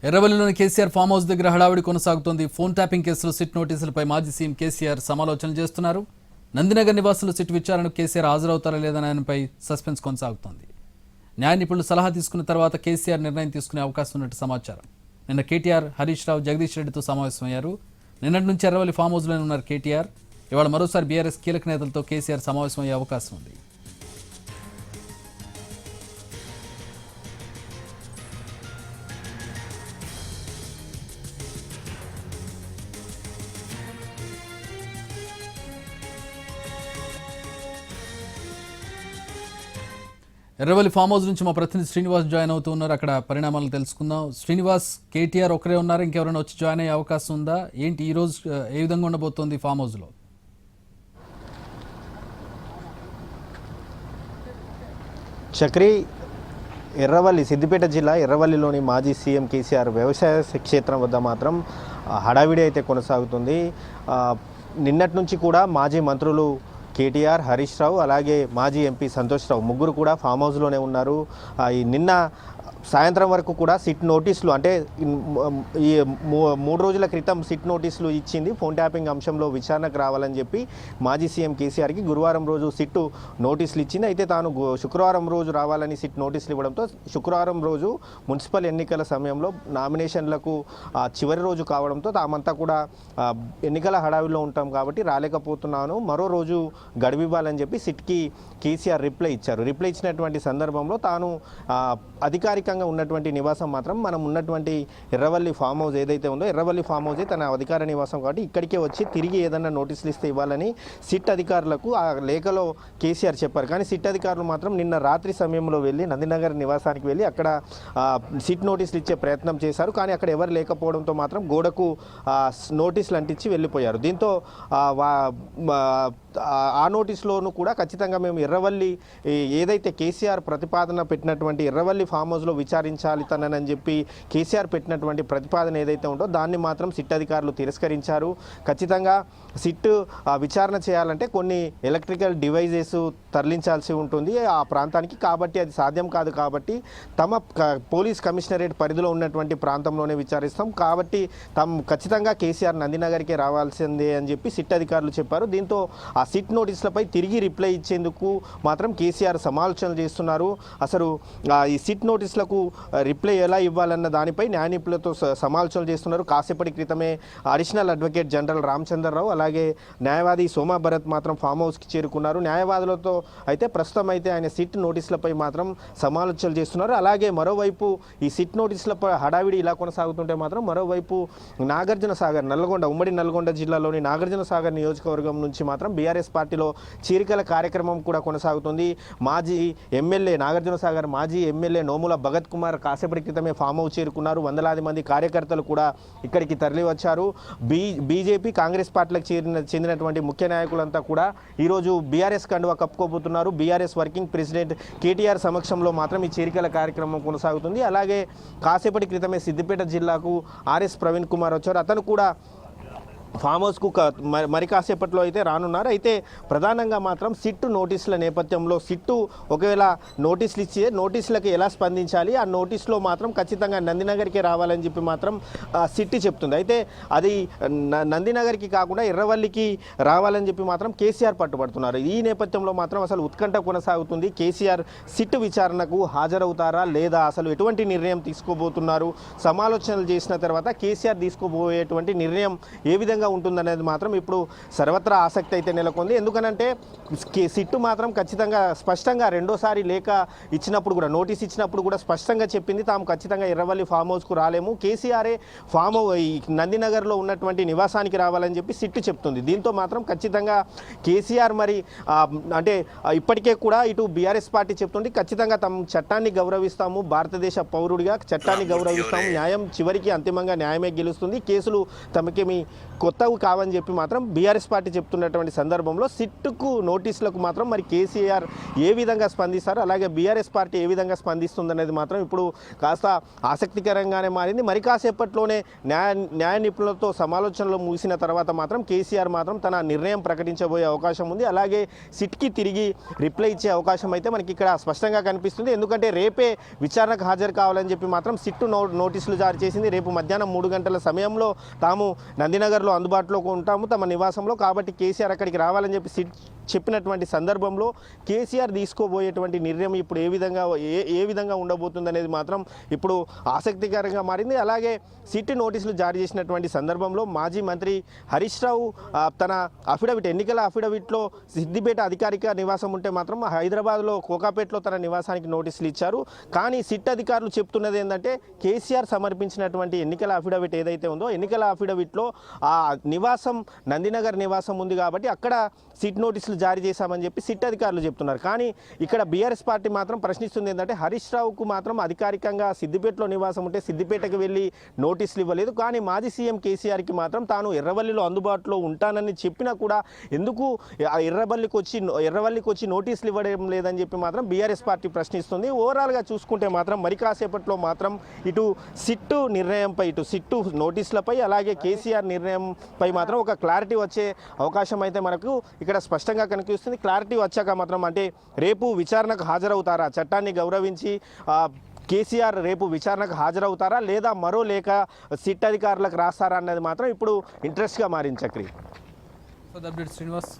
ఎర్రవల్లిలోని KCR farm house దగ్గర హడావిడి కొనసాగుతోంది. ఫోన్ ట్యాపింగ్ కేసులో సిట్ నోటీసులపై మాజీ సీఎం కేసీఆర్ సమాలోచనలు చేస్తున్నారు. నందినగర్ నివాసులు సిట్ విచారణకు కేసీఆర్ హాజరవుతారా లేదనే దానిపై సస్పెన్స్ కొనసాగుతోంది. న్యాయ నిపుణులు సలహా తీసుకున్న తర్వాత కేసీఆర్ నిర్ణయం తీసుకునే అవకాశం ఉన్నట్టు సమాచారం. నిన్న కేటీఆర్, హరీష్ రావు, జగదీష్ రెడ్డితో సమావేశమయ్యారు. నిన్నటి నుంచి ఎర్రవల్లి ఫామ్ హౌస్లోనే ఉన్నారు కేటీఆర్. ఇవాళ మరోసారి బీఆర్ఎస్ కీలక నేతలతో కేసీఆర్ సమావేశమయ్యే అవకాశం ఉంది. ఎర్రవల్లి ఫామ్ హౌస్ నుంచి మా ప్రతినిధి శ్రీనివాస్ జాయిన్ అవుతూ ఉన్నారు. అక్కడ పరిణామాలను తెలుసుకుందాం. శ్రీనివాస్, కేటీఆర్ ఒకరే ఉన్నారు, ఇంకెవరైనా వచ్చి జాయిన్ అయ్యే అవకాశం ఉందా? ఏంటి ఈ రోజు ఏ విధంగా ఉండబోతోంది ఫామ్ హౌస్లో? చక్రి, ఎర్రవల్లి, సిద్దిపేట జిల్లా ఎర్రవల్లిలోని మాజీ సీఎం కేసీఆర్ వ్యవసాయ క్షేత్రం వద్ద మాత్రం హడావిడి అయితే కొనసాగుతుంది. నిన్నటి నుంచి కూడా మాజీ మంత్రులు కేటీఆర్, హరీష్ రావు, అలాగే మాజీ ఎంపీ సంతోష్ రావు ముగ్గురు కూడా ఫామ్ హౌస్లోనే ఉన్నారు. నిన్న సాయంత్రం వరకు కూడా సిట్ నోటీసులు, అంటే ఈ 3 రోజుల క్రితం సిట్ నోటీసులు ఇచ్చింది. ఫోన్ ట్యాపింగ్ అంశంలో విచారణకు రావాలని చెప్పి మాజీ సీఎం కేసీఆర్కి గురువారం రోజు సిట్ నోటీసులు ఇచ్చింది. అయితే తాను శుక్రవారం రోజు రావాలని సిట్ నోటీసులు ఇవ్వడంతో శుక్రవారం రోజు మున్సిపల్ ఎన్నికల సమయంలో నామినేషన్లకు చివరి రోజు కావడంతో తామంతా కూడా ఎన్నికల హడావిలో ఉంటాం కాబట్టి రాలేకపోతున్నాను, మరో రోజు గడువివ్వాలని చెప్పి సిట్కి కేసీఆర్ రిప్లై ఇచ్చారు. రిప్లై ఇచ్చినటువంటి సందర్భంలో తాను అధికారికంగా ఉన్నటువంటి నివాసం మాత్రం మనం ఉన్నటువంటి ఎర్రవల్లి ఫామ్ హౌస్ ఏదైతే ఉందో ఎర్రవల్లి ఫామ్ హౌసే తన అధికార నివాసం కాబట్టి ఇక్కడికే వచ్చి తిరిగి ఏదన్నా నోటీసులు ఇస్తే ఇవ్వాలని సిట్ అధికారులకు ఆ లేఖలో కేసీఆర్ చెప్పారు. కానీ సిట్ అధికారులు మాత్రం నిన్న రాత్రి సమయంలో వెళ్ళి నందినగర్ నివాసానికి వెళ్ళి అక్కడ సిట్ నోటీసులు ఇచ్చే ప్రయత్నం చేశారు. కానీ అక్కడ ఎవరు లేకపోవడంతో మాత్రం గోడకు నోటీసులు అంటించి వెళ్ళిపోయారు. దీంతో ఆ నోటీసులోనూ కూడా ఖచ్చితంగా మేము ఎర్రవల్లి ఏదైతే కేసీఆర్ ప్రతిపాదన పెట్టినటువంటి ఎర్రవల్లి ఫామ్ హౌస్లో విచారించాలి తనని చెప్పి కేసీఆర్ పెట్టినటువంటి ప్రతిపాదన ఏదైతే ఉందో దాన్ని మాత్రం సిట్ అధికారులు తిరస్కరించారు. ఖచ్చితంగా సిట్ విచారణ చేయాలంటే కొన్ని ఎలక్ట్రికల్ డివైజెస్ తరలించాల్సి ఉంటుంది ఆ ప్రాంతానికి, కాబట్టి అది సాధ్యం కాదు. కాబట్టి తమ పోలీస్ కమిషనరేట్ పరిధిలో ఉన్నటువంటి ప్రాంతంలోనే విచారిస్తాం, కాబట్టి ఖచ్చితంగా కేసీఆర్ నందినగర్కే రావాల్సిందే అని చెప్పి సిట్ అధికారులు చెప్పారు. దీంతో ఆ సిట్ నోటీసులపై తిరిగి రిప్లై ఇచ్చేందుకు మాత్రం కేసీఆర్ సమాలోచనలు చేస్తున్నారు. అసలు ఈ సిట్ నోటీసులకు రిప్లై ఎలా ఇవ్వాలన్న దానిపై న్యాయ నిపుణులతో సమాలోచనలు చేస్తున్నారు. కాసేపటి క్రితమే అడిషనల్ అడ్వకేట్ జనరల్ రామచంద్రరావు అలాగే న్యాయవాది సోమా భరత్ మాత్రం ఫామ్ హౌస్కి చేరుకున్నారు. న్యాయవాదులతో అయితే ప్రస్తుతం అయితే ఆయన సిట్ నోటీసులపై మాత్రం సమాలోచనలు చేస్తున్నారు. అలాగే మరోవైపు ఈ సిట్ నోటీసులపై హడావిడి ఇలా కొనసాగుతుంటే మాత్రం మరోవైపు నాగార్జున సాగర్, ఉమ్మడి నల్గొండ జిల్లాలోని నాగార్జున సాగర్ నియోజకవర్గం నుంచి మాత్రం బీఆర్ఎస్ పార్టీలో చీరికల కార్యక్రమం కూడా కొనసాగుతుంది. మాజీ ఎమ్మెల్యే నాగార్జున సాగర్ మాజీ ఎమ్మెల్యే నోముల భగత్ కుమార్ కాసేపటి క్రితమే ఫామ్ హౌస్ చేరుకున్నారు. వందలాది మంది కార్యకర్తలు కూడా ఇక్కడికి తరలి వచ్చారు. బీజేపీ, కాంగ్రెస్ పార్టీలకు చెందినటువంటి ముఖ్య నాయకులంతా కూడా ఈరోజు బీఆర్ఎస్ కండువా కప్పుకోబోతున్నారు. బీఆర్ఎస్ వర్కింగ్ ప్రెసిడెంట్ కేటీఆర్ సమక్షంలో మాత్రం ఈ చేరికల కార్యక్రమం కొనసాగుతుంది. అలాగే కాసేపటి క్రితమే సిద్దిపేట జిల్లాకు ఆర్ఎస్ ప్రవీణ్ కుమార్ వచ్చారు. అతను కూడా ఫామ్ హౌస్కు మరి కాసేపట్లో అయితే రానున్నారు. అయితే ప్రధానంగా మాత్రం సిట్టు నోటీసుల నేపథ్యంలో సిట్టు ఒకవేళ నోటీసులు ఇచ్చే నోటీసులకు ఎలా స్పందించాలి, ఆ నోటీసులో మాత్రం ఖచ్చితంగా నందినగర్కే రావాలని చెప్పి మాత్రం సిట్టు చెప్తుంది. అయితే అది నందినగర్కి కాకుండా ఎర్రవల్లికి రావాలని చెప్పి మాత్రం కేసీఆర్ పట్టుబడుతున్నారు. ఈ నేపథ్యంలో మాత్రం అసలు ఉత్కంఠ కొనసాగుతుంది. కేసీఆర్ సిట్టు విచారణకు హాజరవుతారా లేదా, అసలు ఎటువంటి నిర్ణయం తీసుకోబోతున్నారు, సమాలోచనలు చేసిన తర్వాత కేసీఆర్ తీసుకోబోయేటువంటి నిర్ణయం ఏ విధంగా ఉంటుందనేది మాత్రం ఇప్పుడు సర్వత్రా ఆసక్తి అయితే నెలకొంది. ఎందుకనంటే సిట్టు మాత్రం ఖచ్చితంగా స్పష్టంగా రెండోసారి లేఖ ఇచ్చినప్పుడు కూడా, నోటీస్ ఇచ్చినప్పుడు కూడా స్పష్టంగా చెప్పింది తాము ఖచ్చితంగా ఎర్రవల్లి ఫామ్ హౌస్కు రాలేము, కేసీఆరే ఫామ్ నందినగర్లో ఉన్నటువంటి నివాసానికి రావాలని చెప్పి సిట్టు చెప్తుంది. దీంతో మాత్రం ఖచ్చితంగా కేసీఆర్ మరి అంటే ఇప్పటికే కూడా ఇటు బీఆర్ఎస్ పార్టీ చెప్తుంది ఖచ్చితంగా తమ చట్టాన్ని గౌరవిస్తాము, భారతదేశ పౌరుడిగా చట్టాన్ని గౌరవిస్తాము, న్యాయం చివరికి అంతిమంగా న్యాయమే గెలుస్తుంది, కేసులు తమకేమి కొత్తవి కావని చెప్పి మాత్రం బీఆర్ఎస్ పార్టీ చెప్తున్నటువంటి సందర్భంలో సిట్కు నోటీసులకు మాత్రం మరి కేసీఆర్ ఏ విధంగా స్పందిస్తారు, అలాగే బీఆర్ఎస్ పార్టీ ఏ విధంగా స్పందిస్తుందనేది మాత్రం ఇప్పుడు కాస్త ఆసక్తికరంగానే మారింది. మరి కాసేపట్లోనే న్యాయ నిపుణులతో సమాలోచనలు ముగిసిన తర్వాత మాత్రం కేసీఆర్ మాత్రం తన నిర్ణయం ప్రకటించబోయే అవకాశం ఉంది. అలాగే సిట్కి తిరిగి రిప్లై ఇచ్చే అవకాశం అయితే మనకి ఇక్కడ స్పష్టంగా కనిపిస్తుంది. ఎందుకంటే రేపే విచారణకు హాజరు కావాలని చెప్పి మాత్రం సిట్టు నోటీసులు జారీ చేసింది. రేపు మధ్యాహ్నం 3 గంటల సమయంలో తాము నందినగర్లో అందుబాటులో ఉంటాము తమ నివాసంలో, కాబట్టి కేసీఆర్ అక్కడికి రావాలని చెప్పి సిట్ చెప్పినటువంటి సందర్భంలో కేసీఆర్ తీసుకోబోయేటువంటి నిర్ణయం ఇప్పుడు ఏ విధంగా ఉండబోతుంది అనేది మాత్రం ఇప్పుడు ఆసక్తికరంగా మారింది. అలాగే సిట్ నోటీసులు జారీ చేసినటువంటి సందర్భంలో మాజీ మంత్రి హరీష్ రావు తన ఎన్నికల అఫిడవిట్లో సిద్దిపేట అధికారిక నివాసం ఉంటే మాత్రం హైదరాబాద్లో కోకాపేటలో తన నివాసానికి నోటీసులు ఇచ్చారు. కానీ సిట్ అధికారులు చెప్తున్నది ఏంటంటే కేసీఆర్ సమర్పించినటువంటి ఎన్నికల అఫిడవిట్ ఏదైతే ఉందో ఎన్నికల అఫిడవిట్లో ఆ నివాసం నందినగర్ నివాసం ఉంది కాబట్టి అక్కడ సిట్ నోటీసులు జారీ చేశామని చెప్పి సిట్ అధికారులు చెప్తున్నారు. కానీ ఇక్కడ బీఆర్ఎస్ పార్టీ మాత్రం ప్రశ్నిస్తుంది ఏంటంటే హరీష్ రావుకు మాత్రం అధికారికంగా సిద్దిపేటలో నివాసం ఉంటే సిద్దిపేటకు వెళ్ళి నోటీసులు ఇవ్వలేదు. కానీ మాజీ సీఎం కేసీఆర్కి మాత్రం తాను ఎర్రవల్లిలో అందుబాటులో ఉంటానని చెప్పినా కూడా ఎందుకు ఎర్రవల్లికి వచ్చి నోటీసులు ఇవ్వడం లేదని చెప్పి మాత్రం బీఆర్ఎస్ పార్టీ ప్రశ్నిస్తుంది. ఓవరాల్గా చూసుకుంటే మాత్రం మరి కాసేపట్లో మాత్రం ఇటు సిట్టు నిర్ణయంపై ఇటు సిట్టు నోటీసులపై అలాగే కేసీఆర్ నిర్ణయంపై మాత్రం ఒక క్లారిటీ వచ్చే అవకాశం అయితే మనకు ఇక్కడ స్పష్టంగా కనిపిస్తుంది. క్లారిటీ వచ్చాక మాత్రం అంటే రేపు విచారణకు హాజరవుతారా, చట్టాన్ని గౌరవించి కేసీఆర్ రేపు విచారణకు హాజరవుతారా లేదా మరో లేఖ సిట్ అధికారులకు రాస్తారా అన్నది మాత్రం ఇప్పుడు ఇంట్రెస్ట్గా మారింది. చక్రి శ్రీనివాస్.